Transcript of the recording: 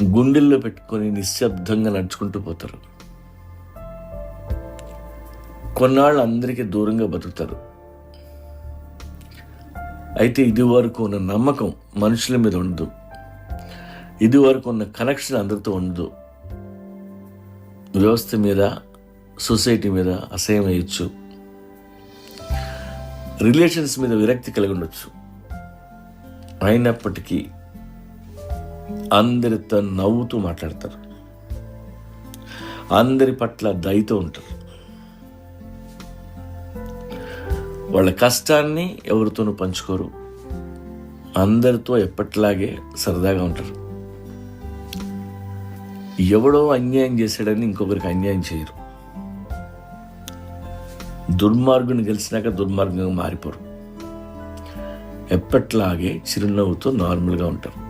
గుండెల్లో పెట్టుకొని నిశ్శబ్దంగా నడుచుకుంటూ పోతారు. కొన్నాళ్ళు అందరికీ దూరంగా బతుకుతారు. అయితే ఇదివరకు ఉన్న నమ్మకం మనుషుల మీద ఉండదు, ఇదివరకు ఉన్న కనెక్షన్ అందరితో ఉండదు. వ్యవస్థ మీద, సొసైటీ మీద అసహ్యం వేయచ్చు, రిలేషన్స్ మీద విరక్తి కలిగి ఉండొచ్చు. అయినప్పటికీ అందరితో నవ్వుతూ మాట్లాడతారు, అందరి పట్ల దయతో ఉంటారు. వాళ్ళ కష్టాన్ని ఎవరితోనూ పంచుకోరు, అందరితో ఎప్పటిలాగే సరదాగా ఉంటారు. ఎవడో అన్యాయం చేశాడని ఇంకొకరికి అన్యాయం చేయరు. దుర్మార్గుని గెలిచినాక దుర్మార్గంగా మారిపోరు, ఎప్పట్లాగే చిరునవ్వుతో నార్మల్గా ఉంటారు.